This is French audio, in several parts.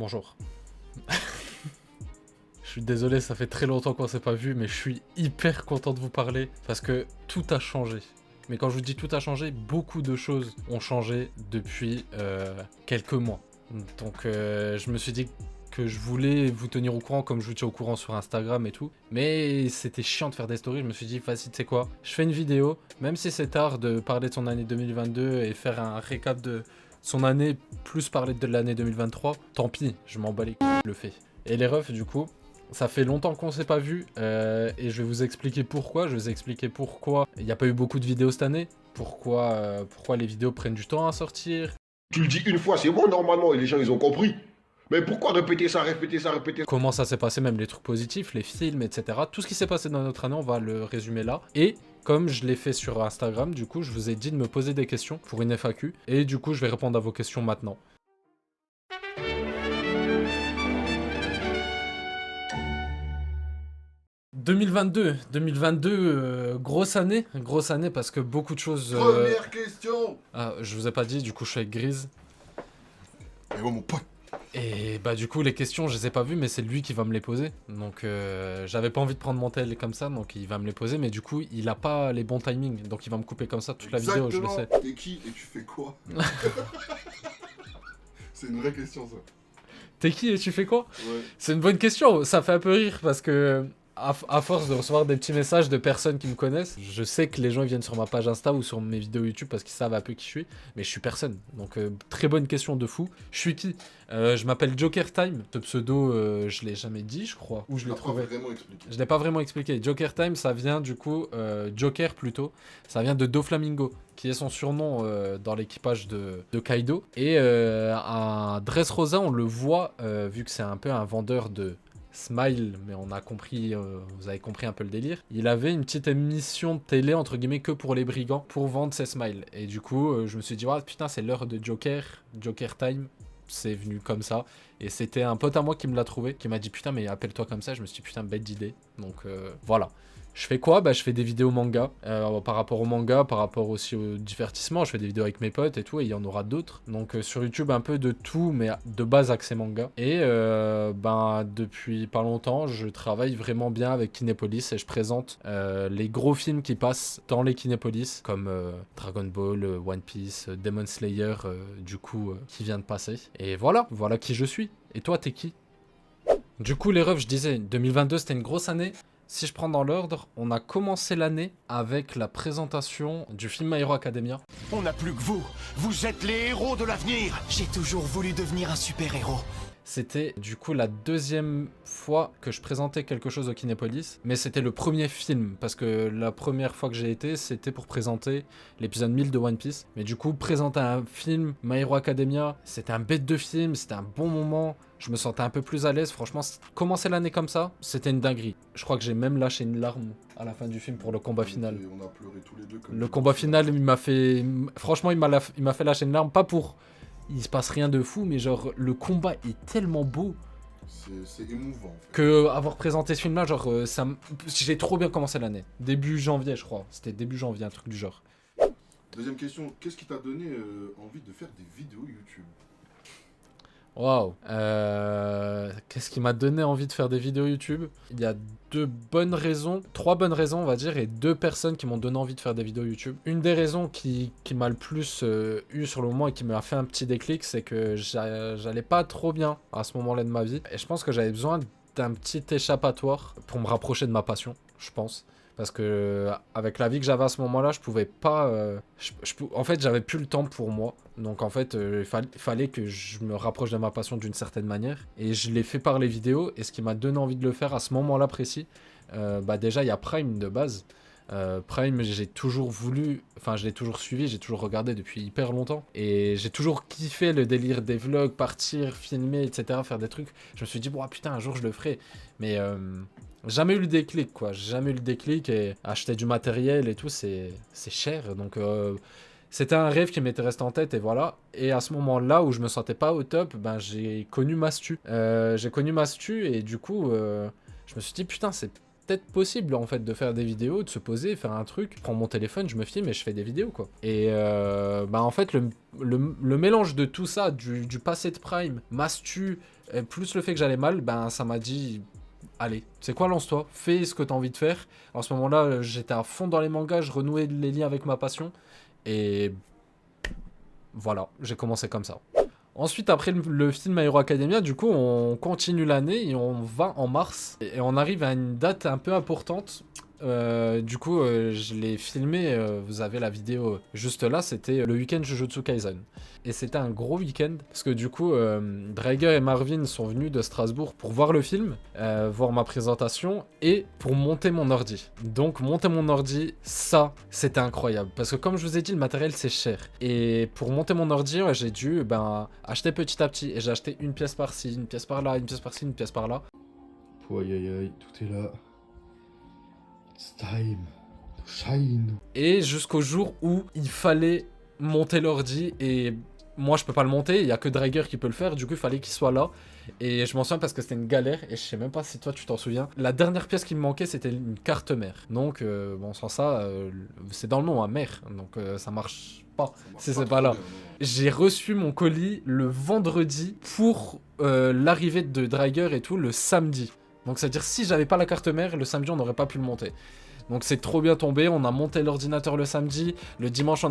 Bonjour. Je suis désolé, ça fait très longtemps qu'on s'est pas vu, mais je suis hyper content de vous parler parce que tout a changé. Mais quand je vous dis tout a changé, beaucoup de choses ont changé depuis quelques mois. Donc je me suis dit que je voulais vous tenir au courant comme je vous tiens au courant sur Instagram et tout. Mais c'était chiant de faire des stories, je me suis dit, vas-y, tu sais quoi, je fais une vidéo, même si c'est tard de parler de son année 2022 et faire un récap de son année, plus parler de l'année 2023, tant pis, je m'en bats les couilles, je le fais. Et les refs, du coup, ça fait longtemps qu'on s'est pas vu et je vais vous expliquer pourquoi. Je vais vous expliquer pourquoi il n'y a pas eu beaucoup de vidéos cette année, pourquoi les vidéos prennent du temps à sortir. Tu le dis une fois, c'est bon normalement, et les gens ils ont compris. Mais pourquoi répéter ça, répéter ça, répéter ça? Comment ça s'est passé, même les trucs positifs, les films, etc. Tout ce qui s'est passé dans notre année, on va le résumer là. Et comme je l'ai fait sur Instagram, du coup, je vous ai dit de me poser des questions pour une FAQ. Et du coup, je vais répondre à vos questions maintenant. « 2022, grosse année parce que beaucoup de choses... Première question. Ah, je vous ai pas dit, du coup je suis avec Grise. Eh oh mon pote. Et bah du coup les questions je les ai pas vues mais c'est lui qui va me les poser. Donc j'avais pas envie de prendre mon tel comme ça donc il va me les poser mais du coup il a pas les bons timings donc il va me couper comme ça toute la vidéo, je le sais. T'es qui et tu fais quoi? C'est une vraie question ça. T'es qui et tu fais quoi? Ouais. C'est une bonne question, ça fait un peu rire parce que à force de recevoir des petits messages de personnes qui me connaissent, je sais que les gens ils viennent sur ma page Insta ou sur mes vidéos YouTube parce qu'ils savent un peu qui je suis, mais je suis personne. Donc très bonne question de fou. Je suis qui? Je m'appelle Joker Time. Ce pseudo, je l'ai jamais dit, je crois. Ou je l'ai trouvé. Vraiment expliqué. Je l'ai pas vraiment expliqué. Joker Time, ça vient du coup, Joker plutôt, ça vient de Doflamingo, qui est son surnom dans l'équipage de Kaido. Et un Dressrosa, on le voit, vu que c'est un peu un vendeur de Smile, mais on a compris, vous avez compris un peu le délire. Il avait une petite émission de télé, entre guillemets, que pour les brigands, pour vendre ses Smiles. Et du coup, je me suis dit, oh, putain, c'est l'heure de Joker, Joker Time. C'est venu comme ça. Et c'était un pote à moi qui me l'a trouvé, qui m'a dit, putain, mais appelle-toi comme ça. Je me suis dit, putain, bête d'idée. Donc voilà. Je fais quoi? Bah je fais des vidéos manga, par rapport au manga, par rapport aussi au divertissement, je fais des vidéos avec mes potes et tout, et il y en aura d'autres. Donc sur YouTube un peu de tout, mais de base axé manga. Et ben depuis pas longtemps, je travaille vraiment bien avec Kinépolis et je présente les gros films qui passent dans les Kinépolis, comme Dragon Ball, One Piece, Demon Slayer, du coup, qui vient de passer. Et voilà qui je suis. Et toi, t'es qui? Du coup, les refs, je disais, 2022, c'était une grosse année. Si je prends dans l'ordre, on a commencé l'année avec la présentation du film My Hero Academia. On n'a plus que vous. Vous êtes les héros de l'avenir. J'ai toujours voulu devenir un super-héros. C'était du coup la deuxième fois que je présentais quelque chose au Kinépolis, mais c'était le premier film, parce que la première fois que j'ai été, c'était pour présenter l'épisode 1000 de One Piece. Mais du coup, présenter un film, My Hero Academia, c'était un bête de film, c'était un bon moment, je me sentais un peu plus à l'aise, franchement, commencer l'année comme ça, c'était une dinguerie. Je crois que j'ai même lâché une larme à la fin du film pour le combat final. On a pleuré tous les deux. Comme Le combat final, il m'a fait... Franchement, il m'a fait lâcher une larme, pas pour... Il se passe rien de fou, mais genre, le combat est tellement beau. C'est émouvant. En fait. Que avoir présenté ce film-là, genre, j'ai trop bien commencé l'année. Début janvier, je crois. C'était début janvier, un truc du genre. Deuxième question, qu'est-ce qui t'a donné envie de faire des vidéos YouTube? Waouh. Qu'est-ce qui m'a donné envie de faire des vidéos YouTube? Il y a trois bonnes raisons, on va dire, et deux personnes qui m'ont donné envie de faire des vidéos YouTube. Une des raisons qui m'a le plus eu sur le moment et qui m'a fait un petit déclic, c'est que j'allais pas trop bien à ce moment-là de ma vie. Et je pense que j'avais besoin d'un petit échappatoire pour me rapprocher de ma passion, je pense. Parce que avec la vie que j'avais à ce moment-là, je pouvais pas... en fait, j'avais plus le temps pour moi. Donc en fait, il fallait que je me rapproche de ma passion d'une certaine manière. Et je l'ai fait par les vidéos. Et ce qui m'a donné envie de le faire à ce moment-là précis, bah déjà, il y a Prime de base. Prime, j'ai toujours voulu... Enfin, je l'ai toujours suivi, j'ai toujours regardé depuis hyper longtemps. Et j'ai toujours kiffé le délire des vlogs, partir, filmer, etc., faire des trucs. Je me suis dit, bon, putain, un jour, je le ferai. Mais... jamais eu le déclic, quoi. Jamais eu le déclic et acheter du matériel et tout, c'est cher. Donc, c'était un rêve qui m'était resté en tête et voilà. Et à ce moment-là où je me sentais pas au top, ben, j'ai connu Mastu. J'ai connu Mastu et du coup, je me suis dit, putain, c'est peut-être possible en fait de faire des vidéos, de se poser, faire un truc. Je prends mon téléphone, je me filme et je fais des vidéos, quoi. Et bah, en fait, le mélange de tout ça, du passé de Prime, Mastu, et plus le fait que j'allais mal, ben ça m'a dit, allez, c'est quoi, lance-toi, fais ce que t'as envie de faire. En ce moment-là, j'étais à fond dans les mangas, je renouais les liens avec ma passion, et voilà, j'ai commencé comme ça. Ensuite, après le film My Hero Academia, du coup, on continue l'année et on va en mars. Et on arrive à une date un peu importante. Je l'ai filmé, vous avez la vidéo juste là, c'était le week-end Jujutsu Kaisen. Et c'était un gros week-end, parce que du coup, Draeger et Marvin sont venus de Strasbourg pour voir le film, voir ma présentation, et pour monter mon ordi. Donc monter mon ordi, ça, c'était incroyable. Parce que comme je vous ai dit, le matériel c'est cher. Et pour monter mon ordi, ouais, j'ai dû acheter petit à petit. Et j'ai acheté une pièce par-ci, une pièce par-là, une pièce par-ci, une pièce par-là. Aïe aïe aïe, tout est là. It's time to shine. Et jusqu'au jour où il fallait monter l'ordi, et moi je peux pas le monter, il y a que Draeger qui peut le faire, du coup il fallait qu'il soit là. Et je m'en souviens parce que c'était une galère, et je sais même pas si toi tu t'en souviens. La dernière pièce qui me manquait, c'était une carte mère. Donc bon, sans ça, c'est dans le nom, hein, mère, donc ça marche pas si c'est pas là. J'ai reçu mon colis le vendredi pour l'arrivée de Draeger et tout le samedi. Donc c'est-à-dire si j'avais pas la carte mère, le samedi on n'aurait pas pu le monter. Donc c'est trop bien tombé, on a monté l'ordinateur le samedi, le dimanche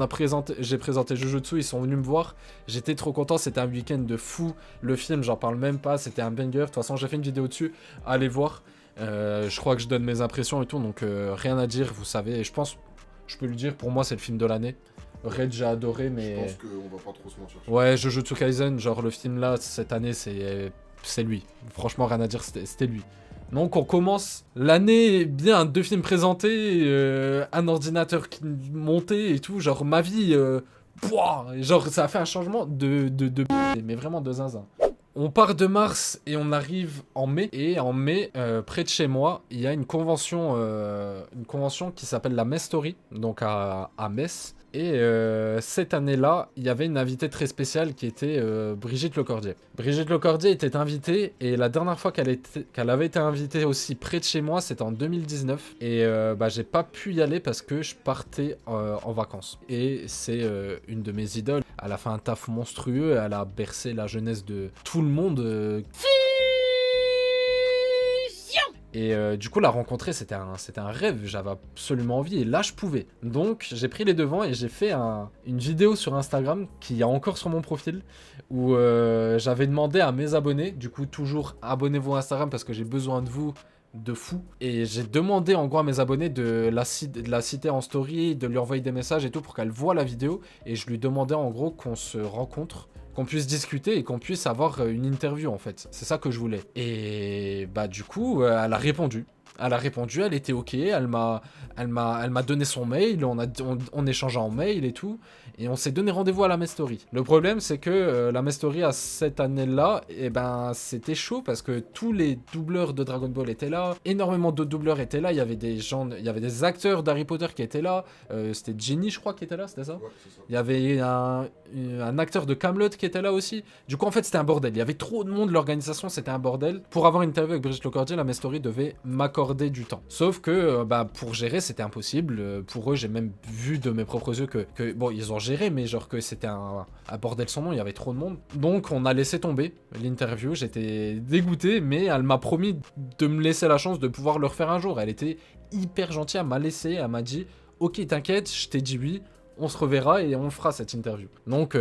j'ai présenté Jujutsu, ils sont venus me voir, j'étais trop content, c'était un week-end de fou, le film j'en parle même pas, c'était un banger, de toute façon j'ai fait une vidéo dessus, allez voir, je crois que je donne mes impressions et tout, donc rien à dire, vous savez, et je pense, je peux le dire, pour moi c'est le film de l'année. Red j'ai adoré, mais... Je pense qu'on va pas trop se mentir. Ouais, Jujutsu Kaisen, genre le film là, cette année c'est lui, franchement rien à dire, c'était lui. Donc on commence l'année bien, 2 films présentés, un ordinateur qui montait et tout, genre ma vie, genre ça a fait un changement mais vraiment de zinzin. On part de mars et on arrive en mai, et en mai, près de chez moi, il y a une convention qui s'appelle la Metz Story, donc à Metz. Et cette année-là, il y avait une invitée très spéciale qui était Brigitte Lecordier. Brigitte Lecordier était invitée, et la dernière fois qu'elle avait été invitée aussi près de chez moi, c'était en 2019. Et j'ai pas pu y aller parce que je partais en vacances. Et c'est une de mes idoles. Elle a fait un taf monstrueux, elle a bercé la jeunesse de tout le monde. Et du coup, la rencontrer, c'était un rêve, j'avais absolument envie, et là, je pouvais. Donc, j'ai pris les devants et j'ai fait une vidéo sur Instagram, qui est encore sur mon profil, où j'avais demandé à mes abonnés, du coup, toujours abonnez-vous à Instagram parce que j'ai besoin de vous, de fou. Et j'ai demandé en gros à mes abonnés de la citer en story, de lui envoyer des messages et tout pour qu'elle voit la vidéo. Et je lui demandais en gros qu'on se rencontre, qu'on puisse discuter et qu'on puisse avoir une interview en fait. C'est ça que je voulais. Et du coup, elle a répondu. Elle était ok, elle m'a donné son mail, on échangeait en mail et tout, et on s'est donné rendez-vous à la Metz Story. Le problème c'est que la Metz Story à cette année-là, c'était chaud parce que tous les doubleurs de Dragon Ball étaient là, énormément d'autres doubleurs étaient là, il y avait des acteurs d'Harry Potter qui étaient là, c'était Ginny je crois qui était là, c'était ça? Ouais, c'est ça. Il y avait un acteur de Camelot qui était là aussi. Du coup en fait c'était un bordel, il y avait trop de monde, l'organisation c'était un bordel. Pour avoir une interview avec Brigitte Lecordier, la Metz Story devait m'accorder du temps. Sauf que pour gérer c'était impossible. Pour eux j'ai même vu de mes propres yeux que bon ils ont géré mais genre que c'était un bordel sans nom, il y avait trop de monde. Donc on a laissé tomber l'interview, j'étais dégoûté mais elle m'a promis de me laisser la chance de pouvoir le refaire un jour. Elle était hyper gentille, elle m'a laissé, elle m'a dit ok t'inquiète, je t'ai dit oui, on se reverra et on fera cette interview. Donc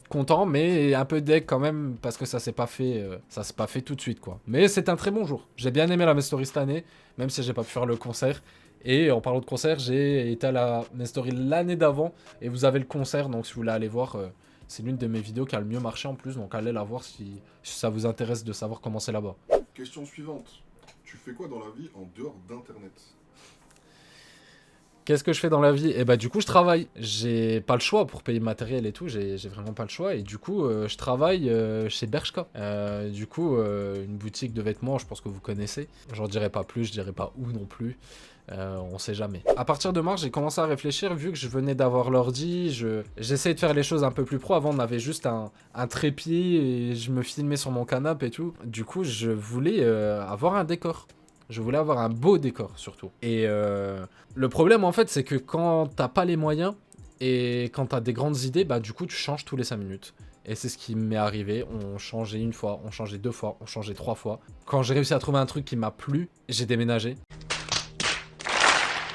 content mais un peu deg quand même parce que ça s'est pas fait tout de suite quoi. Mais c'est un très bon jour. J'ai bien aimé la Metz Story cette année, même si j'ai pas pu faire le concert. Et en parlant de concert, j'ai été à la Metz Story l'année d'avant et vous avez le concert, donc si vous voulez aller voir, c'est l'une de mes vidéos qui a le mieux marché en plus, donc allez la voir si ça vous intéresse de savoir comment c'est là-bas. Question suivante. Tu fais quoi dans la vie en dehors d'internet? Qu'est-ce que je fais dans la vie? Et du coup je travaille. J'ai pas le choix pour payer le matériel et tout, j'ai vraiment pas le choix. Et du coup je travaille chez Bershka. Une boutique de vêtements, je pense que vous connaissez. J'en dirai pas plus, je dirai pas où non plus. On sait jamais. À partir de mars, j'ai commencé à réfléchir, vu que je venais d'avoir l'ordi, j'essayais de faire les choses un peu plus pro. Avant, on avait juste un trépied et je me filmais sur mon canapé et tout. Du coup, je voulais avoir un décor. Je voulais avoir un beau décor, surtout. Et le problème, en fait, c'est que quand t'as pas les moyens et quand t'as des grandes idées, du coup, tu changes tous les 5 minutes. Et c'est ce qui m'est arrivé. On changeait une fois, on changeait 2 fois, on changeait 3 fois. Quand j'ai réussi à trouver un truc qui m'a plu, j'ai déménagé.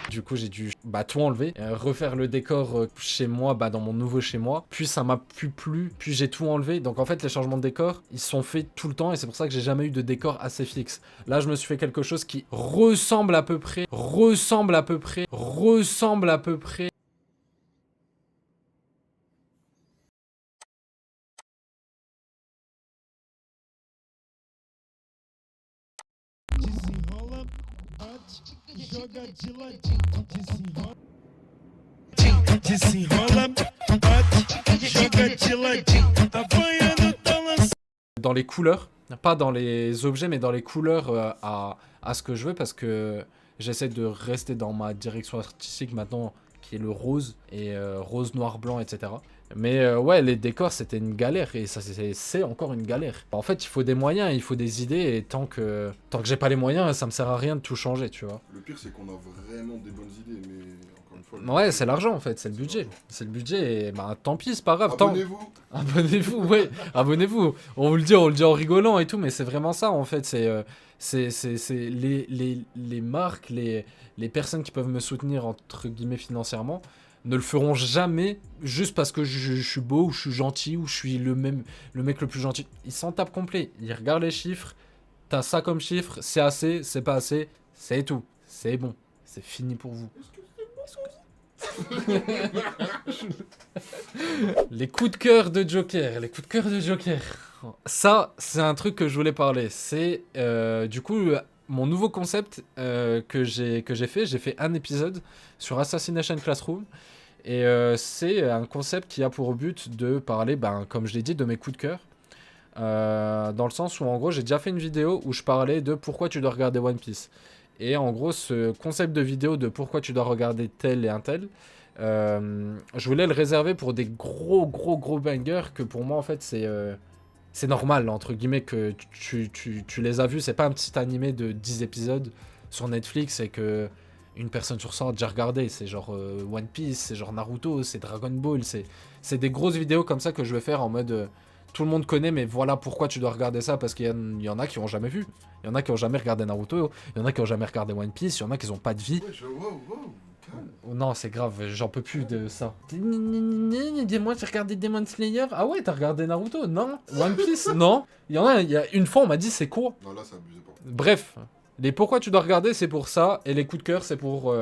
Du coup, j'ai dû tout enlever, refaire le décor chez moi, dans mon nouveau chez moi. Puis ça m'a plus plu, puis j'ai tout enlevé. Donc en fait, les changements de décor, ils sont faits tout le temps et c'est pour ça que j'ai jamais eu de décor assez fixe. Là, je me suis fait quelque chose qui ressemble à peu près. Dans les couleurs, pas dans les objets, mais dans les couleurs à ce que je veux, parce que j'essaie de rester dans ma direction artistique maintenant, qui est le rose, et rose, noir, blanc, etc. Mais ouais, les décors, c'était une galère, et ça c'est encore une galère. En fait, il faut des moyens, il faut des idées, et tant que j'ai pas les moyens, ça me sert à rien de tout changer, tu vois. Le pire, c'est qu'on a vraiment des bonnes idées, mais encore une fois... Ouais, c'est l'argent, en fait, c'est le budget. C'est le budget, et tant pis, c'est pas grave. Abonnez-vous. Abonnez-vous, ouais, abonnez-vous. On vous le dit en rigolant et tout, mais c'est vraiment ça, en fait. C'est les marques, les personnes qui peuvent me soutenir, entre guillemets, financièrement, ne le feront jamais juste parce que je suis beau, ou je suis gentil, ou je suis le mec le plus gentil. Ils s'en tapent complet. Ils regardent les chiffres. T'as ça comme chiffre, c'est assez, c'est pas assez, c'est tout. C'est bon. C'est fini pour vous. Les coups de cœur de Joker, Ça, c'est un truc que je voulais parler. C'est du coup mon nouveau concept que j'ai fait. J'ai fait un épisode sur Assassination Classroom. Et c'est un concept qui a pour but de parler, comme je l'ai dit, de mes coups de cœur. Dans le sens où en gros j'ai déjà fait une vidéo où je parlais de pourquoi tu dois regarder One Piece. Et en gros ce concept de vidéo de pourquoi tu dois regarder tel et un tel, je voulais le réserver pour des gros bangers que pour moi en fait c'est normal entre guillemets que tu les as vus. C'est pas un petit animé de 10 épisodes sur Netflix et que une personne sur 100 a déjà regardé. C'est genre One Piece, c'est genre Naruto, c'est Dragon Ball, c'est des grosses vidéos comme ça que je vais faire en mode tout le monde connaît, mais voilà pourquoi tu dois regarder ça, parce qu'il y en a qui ont jamais vu. Il y en a qui ont jamais regardé Naruto, il y en a qui ont jamais regardé One Piece, il y en a qui ont pas de vie. Ouais, wow, Oh non, c'est grave, j'en peux plus de ça. Dis-moi, tu as regardé Demon Slayer? Ah ouais, t'as regardé Naruto? Non. One Piece? Non. Il y a une fois, on m'a dit c'est quoi? Non, là, ça abusé pas. Bref, les pourquoi tu dois regarder, c'est pour ça, et les coups de cœur, c'est pour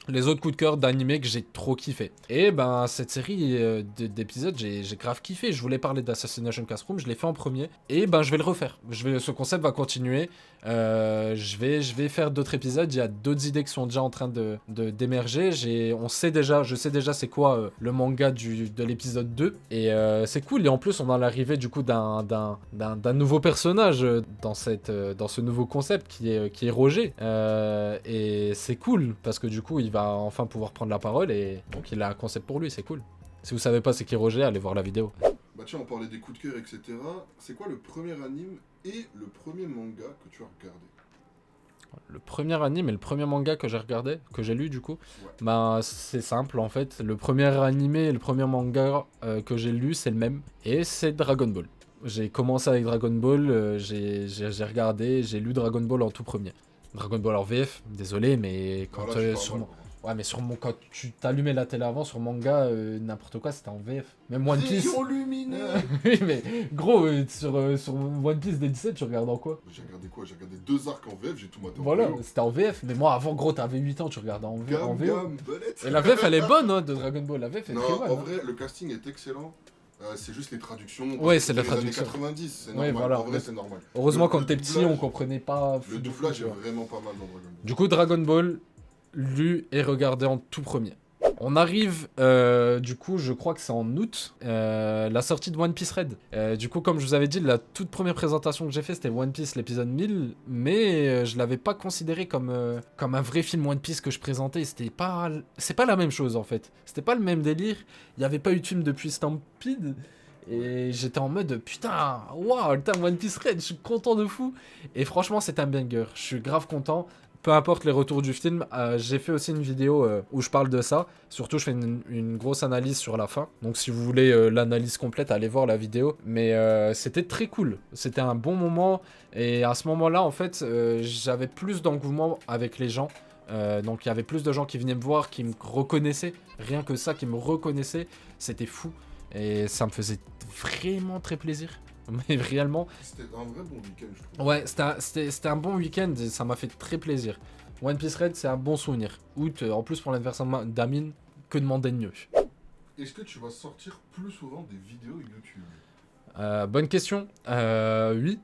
les autres coups de cœur d'animé que j'ai trop kiffé. Et cette série d'épisodes, j'ai grave kiffé. Je voulais parler d'Assassination Classroom, je l'ai fait en premier, et je vais le refaire. Ce concept va continuer. Je vais faire d'autres épisodes. Il y a d'autres idées qui sont déjà en train d'émerger. Je sais déjà c'est quoi le manga de l'épisode 2. Et c'est cool. Et en plus, on a l'arrivée du coup d'un nouveau personnage dans ce nouveau concept qui est Roger. Et c'est cool parce que du coup, il va enfin pouvoir prendre la parole. Et donc, il a un concept pour lui. C'est cool. Si vous savez pas c'est qui Roger, allez voir la vidéo. Bah tiens, on parlait des coups de cœur, etc. C'est quoi le premier anime et le premier manga que tu as regardé? Le premier anime et le premier manga que j'ai regardé, que j'ai lu du coup, ouais. C'est simple en fait. Le premier animé et le premier manga que j'ai lu, c'est le même. Et c'est Dragon Ball. J'ai commencé avec Dragon Ball, j'ai regardé, j'ai lu Dragon Ball en tout premier. Dragon Ball en VF, désolé, mais quand ouais, mais quand tu t'allumais la télé avant sur manga, n'importe quoi, c'était en VF. Même One Piece. Oui, mais gros, sur One Piece des 17, tu regardes en quoi? J'ai regardé quoi? J'ai regardé 2 arcs en VF, j'ai tout maté en Voilà, VO. c'était en VF. Mais moi, avant, gros, t'avais 8 ans, tu regardais en VO. Belette. Et la VF, elle est bonne, hein, de Dragon Ball. La VF est non, très bonne. en vrai, le casting est excellent. C'est juste les traductions. Ouais, c'est la traduction. Les années 90, c'est ouais, normal. Voilà. En vrai, c'est normal. Heureusement, quand t'es petit, on comprenait pas. Le doublage est vraiment pas mal dans Dragon Ball. Du coup, Dragon Ball, lu et regardé en tout premier. On arrive, du coup, je crois que c'est en août, la sortie de One Piece Red. Du coup, comme je vous avais dit, la toute première présentation que j'ai fait, c'était One Piece, l'épisode 1000, mais je l'avais pas considéré comme un vrai film One Piece que je présentais. C'est pas la même chose, en fait. C'était pas le même délire. Il y avait pas eu de film depuis Stampede. Et j'étais en mode, putain, waouh, One Piece Red, je suis content de fou. Et franchement, c'est un banger. Je suis grave content. peu importe les retours du film, j'ai fait aussi une vidéo où je parle de ça. Surtout, je fais une grosse analyse sur la fin. Donc, si vous voulez l'analyse complète, allez voir la vidéo. Mais c'était très cool. C'était un bon moment. Et à ce moment-là, en fait, j'avais plus d'engouement avec les gens. Donc, il y avait plus de gens qui venaient me voir, qui me reconnaissaient. Rien que ça, qui me reconnaissaient. C'était fou. Et ça me faisait vraiment très plaisir. Mais réellement. C'était un vrai bon week-end, je trouve. Ouais, c'était un bon week-end et ça m'a fait très plaisir. One Piece Red, c'est un bon souvenir. Août, en plus pour l'anniversaire d'Amine, que demander de mieux? Est-ce que tu vas sortir plus souvent des vidéos YouTube? Bonne question. Oui.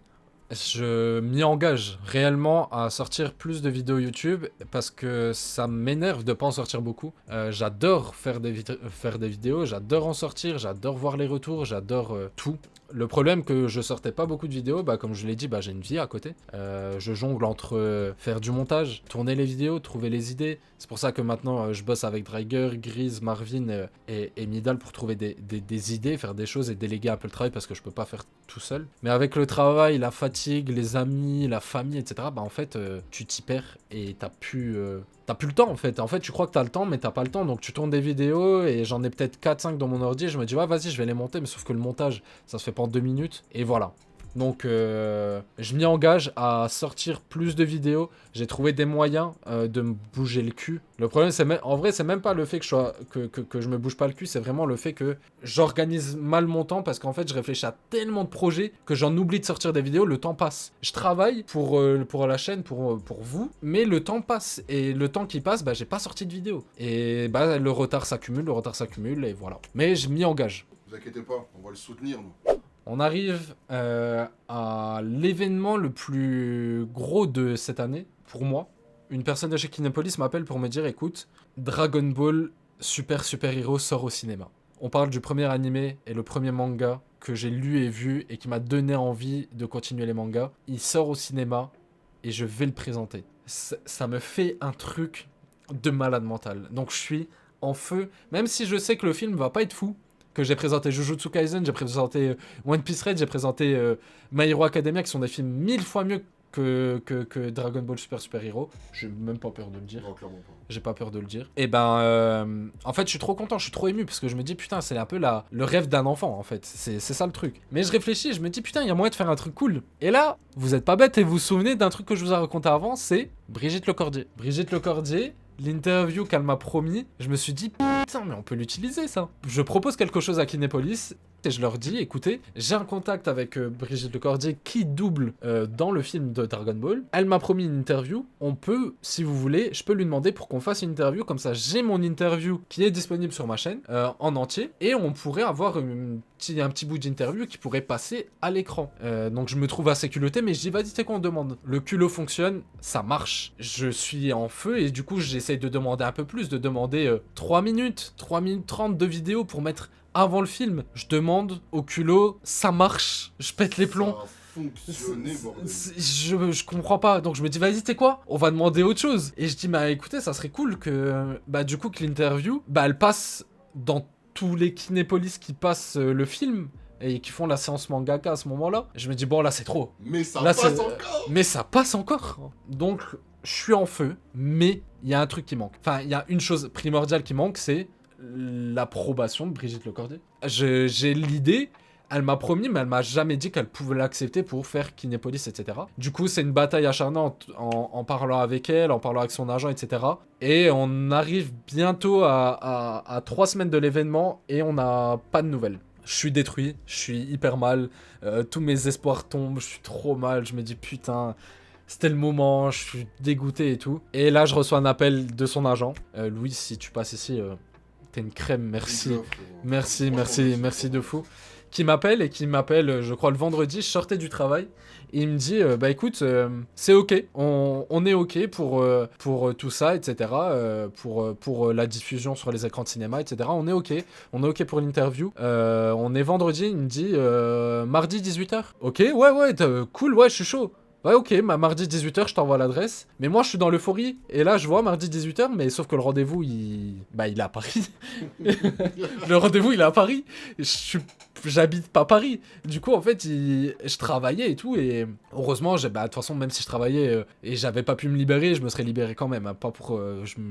Je m'y engage réellement à sortir plus de vidéos YouTube parce que ça m'énerve de pas en sortir beaucoup. J'adore faire des vidéos, j'adore en sortir, j'adore voir les retours, j'adore tout. Le problème que je sortais pas beaucoup de vidéos, bah comme je l'ai dit, bah j'ai une vie à côté. Je jongle entre faire du montage, tourner les vidéos, trouver les idées. C'est pour ça que maintenant je bosse avec Dreiger, Grise, Marvin et Midal pour trouver des idées, faire des choses et déléguer un peu le travail parce que je peux pas faire tout seul. Mais avec le travail, la fatigue, les amis, la famille, etc. Bah en fait tu t'y perds et t'as plus le temps en fait. En fait tu crois que t'as le temps mais t'as pas le temps. Donc tu tournes des vidéos et j'en ai peut-être 4-5 dans mon ordi et je me dis ouais vas-y je vais les monter. Mais sauf que le montage ça se fait pas en 2 minutes et voilà. Donc je m'y engage à sortir plus de vidéos. J'ai trouvé des moyens de me bouger le cul. Le problème c'est en vrai c'est même pas le fait que je me bouge pas le cul, c'est vraiment le fait que j'organise mal mon temps parce qu'en fait je réfléchis à tellement de projets que j'en oublie de sortir des vidéos, le temps passe. Je travaille pour la chaîne, pour vous, mais le temps passe et le temps qui passe, bah j'ai pas sorti de vidéo. Et bah le retard s'accumule et voilà. Mais je m'y engage. Vous inquiétez pas, on va le soutenir, nous. On arrive à l'événement le plus gros de cette année, pour moi. Une personne de chez Kinepolis m'appelle pour me dire, écoute, Dragon Ball Super Hero sort au cinéma. On parle du premier animé et le premier manga que j'ai lu et vu et qui m'a donné envie de continuer les mangas. Il sort au cinéma et je vais le présenter. Ça me fait un truc de malade mental. Donc je suis en feu, même si je sais que le film va pas être fou. Que j'ai présenté Jujutsu Kaisen, j'ai présenté One Piece Red, j'ai présenté My Hero Academia, qui sont des films 1000 fois mieux que Dragon Ball Super Hero. J'ai même pas peur de le dire. Non, clairement pas. J'ai pas peur de le dire. Et ben, en fait, je suis trop content, je suis trop ému, parce que je me dis, putain, c'est un peu le rêve d'un enfant, en fait. C'est ça le truc. Mais je réfléchis, je me dis, putain, il y a moyen de faire un truc cool. Et là, vous êtes pas bête et vous vous souvenez d'un truc que je vous ai raconté avant, c'est Brigitte Lecordier. Brigitte Lecordier, l'interview qu'elle m'a promis, je me suis dit, putain, mais on peut l'utiliser, ça. Je propose quelque chose à Kinepolis, et je leur dis, écoutez, j'ai un contact avec Brigitte Lecordier qui double dans le film de Dragon Ball. Elle m'a promis une interview. On peut, si vous voulez, je peux lui demander pour qu'on fasse une interview. Comme ça, j'ai mon interview qui est disponible sur ma chaîne en entier. Et on pourrait avoir un petit bout d'interview qui pourrait passer à l'écran. Donc je me trouve assez culotté, mais je dis, vas-y, c'est quoi on demande. Le culot fonctionne, ça marche. Je suis en feu et du coup, j'essaye de demander un peu plus, de demander 3 minutes 30 de vidéo pour mettre avant le film. Je demande au culot, ça marche, je pète les plombs. Ça a fonctionné, bordel. Je comprends pas, donc je me dis vas-y t'es quoi, on va demander autre chose. Et je dis bah écoutez ça serait cool que bah du coup que l'interview bah elle passe dans tous les Kinépolis qui passent le film et qui font la séance mangaka à ce moment-là. Je me dis bon là c'est trop. Mais ça Là, passe encore. Mais ça passe encore. Donc je suis en feu, mais il y a un truc qui manque. Enfin il y a une chose primordiale qui manque, c'est l'approbation de Brigitte Lecordier. J'ai l'idée, elle m'a promis, mais elle m'a jamais dit qu'elle pouvait l'accepter pour faire Kinépolis, etc. Du coup, c'est une bataille acharnée en parlant avec elle, en parlant avec son agent, etc. Et on arrive bientôt à 3 semaines de l'événement et on n'a pas de nouvelles. Je suis détruit, je suis hyper mal, tous mes espoirs tombent, je suis trop mal, je me dis putain... C'était le moment, je suis dégoûté et tout. Et là, je reçois un appel de son agent. Louis, si tu passes ici... T'es une crème, merci. Merci de fou. Qui m'appelle, je crois, le vendredi, je sortais du travail. Et il me dit, bah écoute, c'est ok, on est ok pour tout ça, etc. Pour la diffusion sur les écrans de cinéma, etc. On est ok pour l'interview. On est vendredi, il me dit, mardi 18h. Ok, ouais, cool, ouais, je suis chaud. Ouais ok, mardi 18h je t'envoie l'adresse. Mais moi je suis dans l'euphorie. Et là je vois mardi 18h, mais sauf que le rendez-vous il est à Paris. Le rendez-vous il est à Paris. Je suis j'habite pas Paris. Du coup, en fait, je travaillais et tout. Et heureusement, bah, de toute façon, même si je travaillais et j'avais pas pu me libérer, je me serais libéré quand même. Hein, pas pour,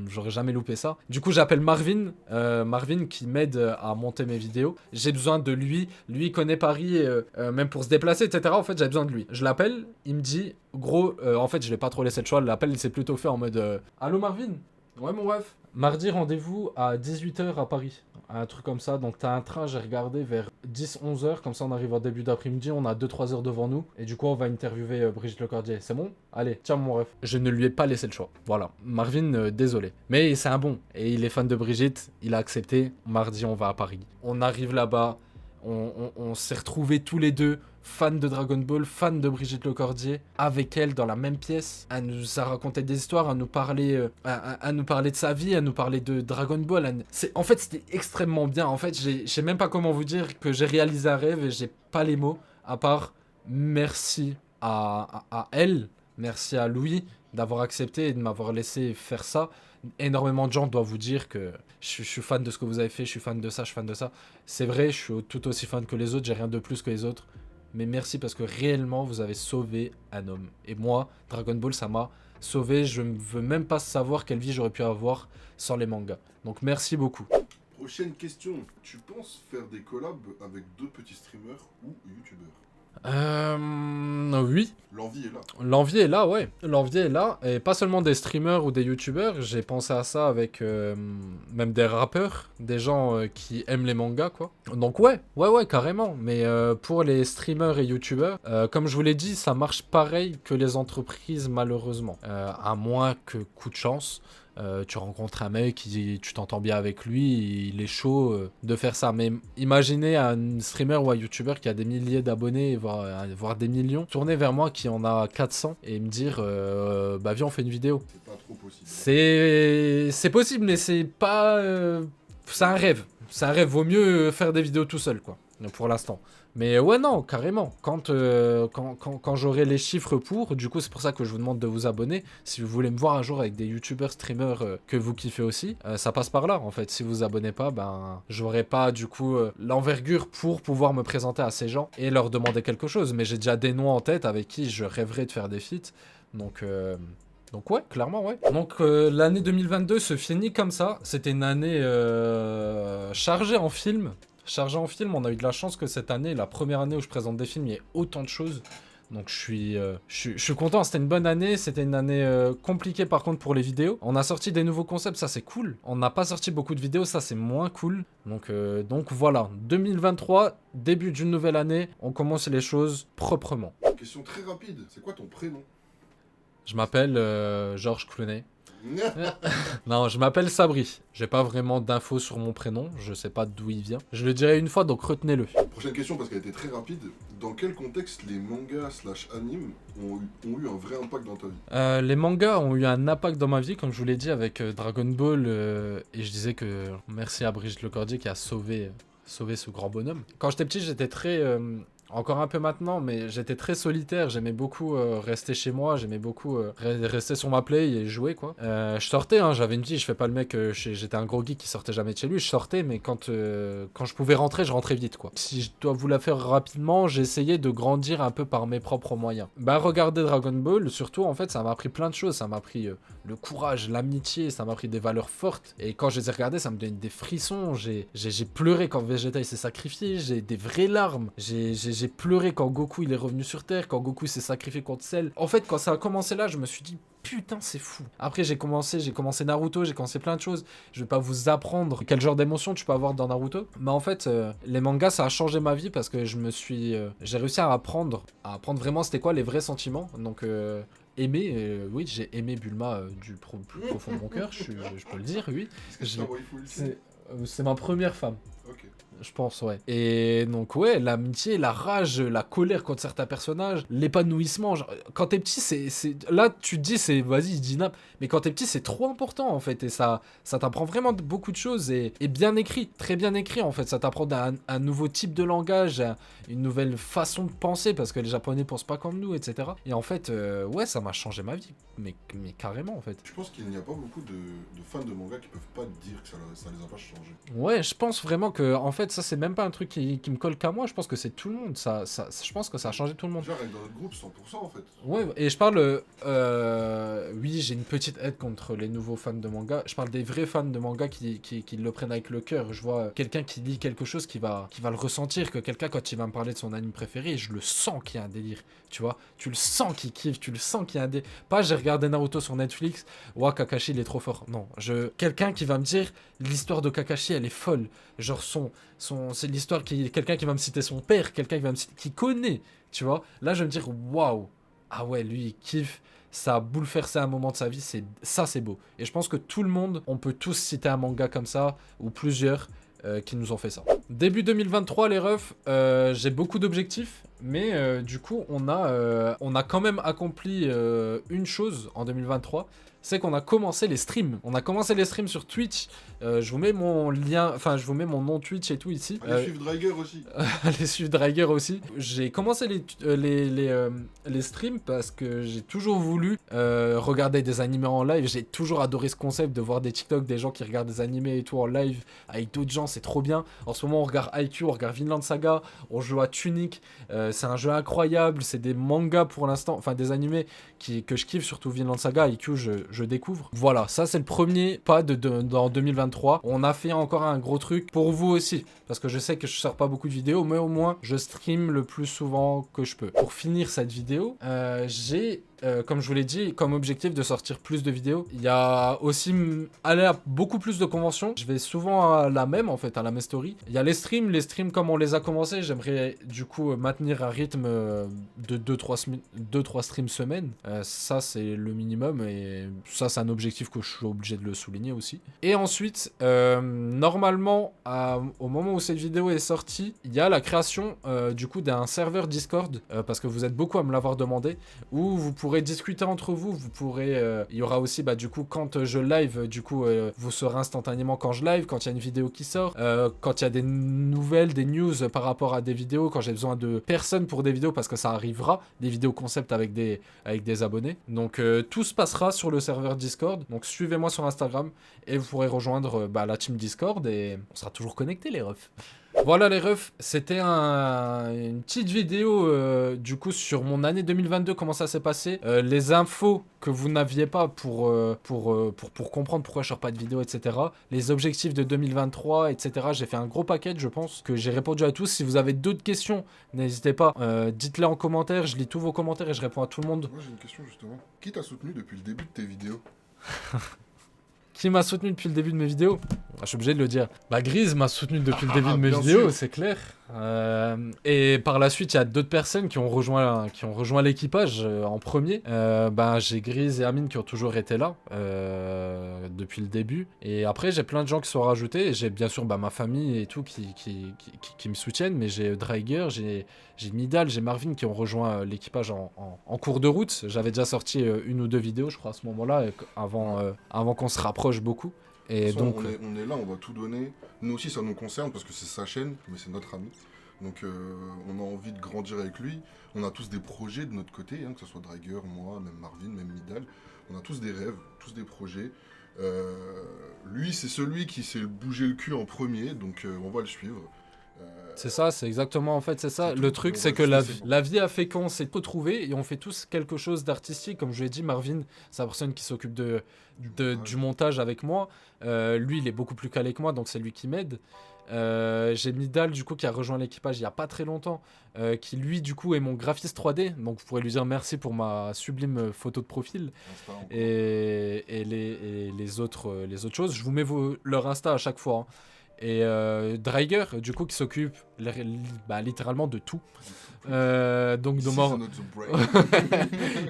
j'aurais jamais loupé ça. Du coup, j'appelle Marvin. Marvin qui m'aide à monter mes vidéos. J'ai besoin de lui. Lui, il connaît Paris, même pour se déplacer, etc. En fait, j'avais besoin de lui. Je l'appelle. Il me dit, gros, en fait, je l'ai pas trop laissé le choix. L'appel, il s'est plutôt fait en mode Allô, Marvin? Ouais, mon ref. Mardi, rendez-vous à 18h à Paris. Un truc comme ça. Donc, t'as un train, j'ai regardé, vers 10-11h. Comme ça, on arrive en début d'après-midi. On a 2-3 heures devant nous. Et du coup, on va interviewer Brigitte Lecordier. C'est bon? Allez, tiens, mon ref. Je ne lui ai pas laissé le choix. Voilà. Marvin, désolé. Mais c'est un bon. Et il est fan de Brigitte. Il a accepté. Mardi, on va à Paris. On arrive là-bas. On s'est retrouvés tous les deux, fans de Dragon Ball, fans de Brigitte Lecordier, avec elle dans la même pièce. Elle nous a raconté des histoires, à nous parler de sa vie, à nous parler de Dragon Ball. En fait, c'était extrêmement bien. En fait, je sais même pas comment vous dire que j'ai réalisé un rêve et j'ai pas les mots, à part merci à elle, merci à Louis d'avoir accepté et de m'avoir laissé faire ça. Énormément de gens doivent vous dire que je suis fan de ce que vous avez fait, je suis fan de ça, je suis fan de ça. C'est vrai, je suis tout aussi fan que les autres, j'ai rien de plus que les autres. Mais merci parce que réellement, vous avez sauvé un homme. Et moi, Dragon Ball, ça m'a sauvé. Je ne veux même pas savoir quelle vie j'aurais pu avoir sans les mangas. Donc merci beaucoup. Prochaine question. Tu penses faire des collabs avec 2 petits streamers ou youtubeurs? Oui. L'envie est là. L'envie est là, ouais. L'envie est là. Et pas seulement des streamers ou des youtubeurs. J'ai pensé à ça avec même des rappeurs. Des gens qui aiment les mangas, quoi. Donc ouais, carrément. Mais pour les streamers et youtubeurs, comme je vous l'ai dit, ça marche pareil que les entreprises, malheureusement. À moins que coup de chance. Tu rencontres un mec, tu t'entends bien avec lui, il est chaud de faire ça. Mais imaginez un streamer ou un youtuber qui a des milliers d'abonnés, voire des millions, tourner vers moi qui en a 400 et me dire bah viens on fait une vidéo. C'est pas trop possible. C'est possible mais c'est pas... c'est un rêve. C'est un rêve, vaut mieux faire des vidéos tout seul quoi, pour l'instant. Mais ouais, non, carrément. Quand j'aurai les chiffres pour, du coup, c'est pour ça que je vous demande de vous abonner. Si vous voulez me voir un jour avec des youtubeurs, streamers que vous kiffez aussi, ça passe par là, en fait. Si vous vous abonnez pas, ben, j'aurai pas, du coup, l'envergure pour pouvoir me présenter à ces gens et leur demander quelque chose. Mais j'ai déjà des noms en tête avec qui je rêverais de faire des feats. Donc ouais, clairement, ouais. Donc l'année 2022 se finit comme ça. C'était une année chargée en films. On a eu de la chance que cette année, la première année où je présente des films, il y ait autant de choses. Donc je suis content, c'était une bonne année, c'était une année compliquée par contre pour les vidéos. On a sorti des nouveaux concepts, ça c'est cool. On n'a pas sorti beaucoup de vidéos, ça c'est moins cool. Donc voilà, 2023, début d'une nouvelle année, on commence les choses proprement. Question très rapide, c'est quoi ton prénom? Je m'appelle Georges Clooney. Non, je m'appelle Sabri. J'ai pas vraiment d'infos sur mon prénom, je sais pas d'où il vient. Je le dirai une fois, donc retenez-le. Prochaine question parce qu'elle était très rapide. Dans quel contexte les mangas / animes ont eu un vrai impact dans ta vie? Les mangas ont eu un impact dans ma vie, comme je vous l'ai dit, avec Dragon Ball. Et je disais que merci à Brigitte Lecordier qui a sauvé ce grand bonhomme. Quand j'étais petit, j'étais très... encore un peu maintenant, mais j'étais très solitaire, j'aimais beaucoup rester chez moi, j'aimais beaucoup rester sur ma play et jouer quoi. Je sortais, hein, j'avais une vie, je fais pas le mec, j'étais un gros geek qui sortait jamais de chez lui, je sortais, mais quand je pouvais rentrer, je rentrais vite quoi. Si je dois vous la faire rapidement, j'ai essayé de grandir un peu par mes propres moyens. Bah regardez Dragon Ball, surtout en fait ça m'a appris plein de choses, ça m'a appris le courage, l'amitié, ça m'a appris des valeurs fortes, et quand je les ai regardées, ça me donnait des frissons, j'ai pleuré quand Vegeta il s'est sacrifié, j'ai des vraies larmes, j'ai pleuré quand Goku il est revenu sur Terre, quand Goku s'est sacrifié contre Cell. En fait, quand ça a commencé là, je me suis dit putain, c'est fou. Après, j'ai commencé Naruto, j'ai commencé plein de choses. Je vais pas vous apprendre quel genre d'émotion tu peux avoir dans Naruto. Mais en fait, les mangas, ça a changé ma vie parce que j'ai réussi à apprendre vraiment c'était quoi les vrais sentiments. Donc, oui, j'ai aimé Bulma du plus profond de mon cœur, je peux le dire, oui. C'est ma première femme. Ok. Je pense, ouais. Et donc, ouais, l'amitié, la rage, la colère contre certains personnages, l'épanouissement. Genre, quand t'es petit, là, tu te dis, vas-y, dis nappe. Mais quand t'es petit, c'est trop important, en fait. Et ça t'apprend vraiment beaucoup de choses. Et bien écrit, très bien écrit, en fait. Ça t'apprend un nouveau type de langage, une nouvelle façon de penser, parce que les Japonais pensent pas comme nous, etc. Et en fait, ouais, ça m'a changé ma vie. Mais carrément, en fait. Je pense qu'il n'y a pas beaucoup de fans de manga qui peuvent pas dire que ça les a pas changés. Ouais, je pense vraiment que, en fait, ça, c'est même pas un truc qui me colle qu'à moi. Je pense que c'est tout le monde. Je pense que ça a changé tout le monde. Genre, avec dans notre groupe, 100% en fait. Ouais, et je parle. Oui, j'ai une petite aide contre les nouveaux fans de manga. Je parle des vrais fans de manga qui le prennent avec le cœur. Je vois quelqu'un qui lit quelque chose qui va le ressentir. Que quelqu'un, quand il va me parler de son anime préféré, je le sens qu'il y a un délire. Tu vois, tu le sens qu'il kiffe, tu le sens qu'il y a un délire. Pas j'ai regardé Naruto sur Netflix, ouah, Kakashi il est trop fort. Non, quelqu'un qui va me dire l'histoire de Kakashi elle est folle. Genre c'est l'histoire quelqu'un qui va me citer son père, quelqu'un qui va me citer, qui connaît, tu vois. Là je vais me dire waouh, ah ouais, lui il kiffe. Ça a bouleversé un moment de sa vie, c'est beau. Et je pense que tout le monde, on peut tous citer un manga comme ça, ou plusieurs, qui nous ont fait ça. Début 2023 les refs, j'ai beaucoup d'objectifs, mais du coup on a quand même accompli une chose en 2023, c'est qu'on a commencé les streams. On a commencé les streams sur Twitch. Je vous mets mon lien, enfin je vous mets mon nom Twitch et tout ici. Allez suivre Drager aussi. Allez suivre Drager aussi. J'ai commencé les streams parce que j'ai toujours voulu regarder des animés en live. J'ai toujours adoré ce concept de voir des TikTok, des gens qui regardent des animés et tout en live avec d'autres gens, c'est trop bien. En ce moment on regarde IQ, on regarde Vinland Saga, on joue à Tunic. C'est un jeu incroyable, c'est des mangas pour l'instant, enfin des animés que je kiffe, surtout Vinland Saga. IQ je découvre. Voilà, ça c'est le premier pas dans 2023. On a fait encore un gros truc pour vous aussi, parce que je sais que je sors pas beaucoup de vidéos, mais au moins je stream le plus souvent que je peux. Pour finir cette vidéo, j'ai comme je vous l'ai dit, comme objectif de sortir plus de vidéos. Il y a aussi aller à beaucoup plus de conventions. Je vais souvent à la même, en fait, à la même story. Il y a les streams comme on les a commencés, j'aimerais du coup maintenir un rythme de 2-3 streams semaine. Ça, c'est le minimum et ça, c'est un objectif que je suis obligé de le souligner aussi. Et ensuite, normalement, au moment où cette vidéo est sortie, il y a la création du coup d'un serveur Discord, parce que vous êtes beaucoup à me l'avoir demandé, où vous pourrez discuter entre vous, il y aura aussi du coup quand je live, du coup vous saurez instantanément quand je live, quand il y a une vidéo qui sort, quand il y a des nouvelles, des news par rapport à des vidéos, quand j'ai besoin de personnes pour des vidéos, parce que ça arrivera, des vidéos concept avec des abonnés. Donc tout se passera sur le serveur Discord, donc suivez-moi sur Instagram et vous pourrez rejoindre la team Discord et on sera toujours connectés les refs. Voilà les refs, c'était une petite vidéo du coup sur mon année 2022, comment ça s'est passé, les infos que vous n'aviez pas pour comprendre pourquoi je sors pas de vidéo, etc. Les objectifs de 2023, etc. J'ai fait un gros package, je pense que j'ai répondu à tous. Si vous avez d'autres questions, n'hésitez pas, dites-les en commentaire, je lis tous vos commentaires et je réponds à tout le monde. Moi j'ai une question justement. Qui t'a soutenu depuis le début de tes vidéos? Qui m'a soutenu depuis le début de mes vidéos? Je suis obligé de le dire. Grise m'a soutenu depuis le début de mes vidéos, c'est clair. Et par la suite, il y a d'autres personnes qui ont rejoint l'équipage en premier. J'ai Grise et Amine qui ont toujours été là depuis le début. Et après, j'ai plein de gens qui sont rajoutés. Et j'ai bien sûr ma famille et tout qui me soutiennent. Mais j'ai Drager, j'ai Midal, j'ai Marvin qui ont rejoint l'équipage en cours de route. J'avais déjà sorti une ou deux vidéos, je crois, à ce moment-là, avant qu'on se rapproche beaucoup. Et donc, on est là, on va tout donner. Nous aussi, ça nous concerne parce que c'est sa chaîne, mais c'est notre ami. Donc, on a envie de grandir avec lui. On a tous des projets de notre côté, que ce soit Drager, moi, même Marvin, même Midal. On a tous des rêves, tous des projets. Lui, c'est celui qui s'est bougé le cul en premier, donc on va le suivre. C'est ça, c'est exactement, en fait, c'est ça. Le truc, c'est que la vie a fait qu'on s'est retrouvés et on fait tous quelque chose d'artistique. Comme je l'ai dit, Marvin, c'est la personne qui s'occupe du montage avec moi. Lui, il est beaucoup plus calé que moi, donc c'est lui qui m'aide. J'ai Midal, du coup, qui a rejoint l'équipage il n'y a pas très longtemps, qui, lui, du coup, est mon graphiste 3D. Donc, vous pourrez lui dire merci pour ma sublime photo de profil. Et les autres choses. Je vous mets leur Insta à chaque fois, hein. Et Drager, du coup, qui s'occupe littéralement de tout. Donc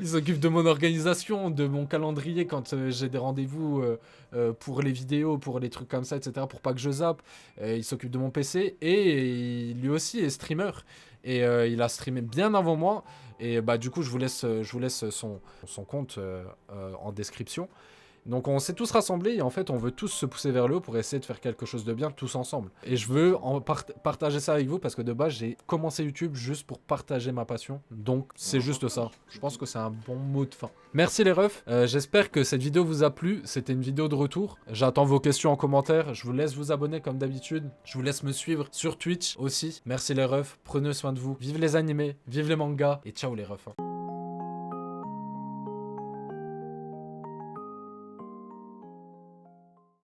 il s'occupe de mon organisation, de mon calendrier quand j'ai des rendez-vous pour les vidéos, pour les trucs comme ça, etc. Pour pas que je zappe. Il s'occupe de mon PC et lui aussi est streamer. Et il a streamé bien avant moi. Et du coup, je vous laisse son compte en description. Donc on s'est tous rassemblés et en fait on veut tous se pousser vers le haut pour essayer de faire quelque chose de bien tous ensemble. Et je veux partager ça avec vous parce que de base j'ai commencé YouTube juste pour partager ma passion. Donc c'est juste ça. Je pense que c'est un bon mot de fin. Merci les refs, j'espère que cette vidéo vous a plu. C'était une vidéo de retour. J'attends vos questions en commentaire. Je vous laisse vous abonner comme d'habitude. Je vous laisse me suivre sur Twitch aussi. Merci les refs, prenez soin de vous. Vive les animés, vive les mangas et ciao les refs.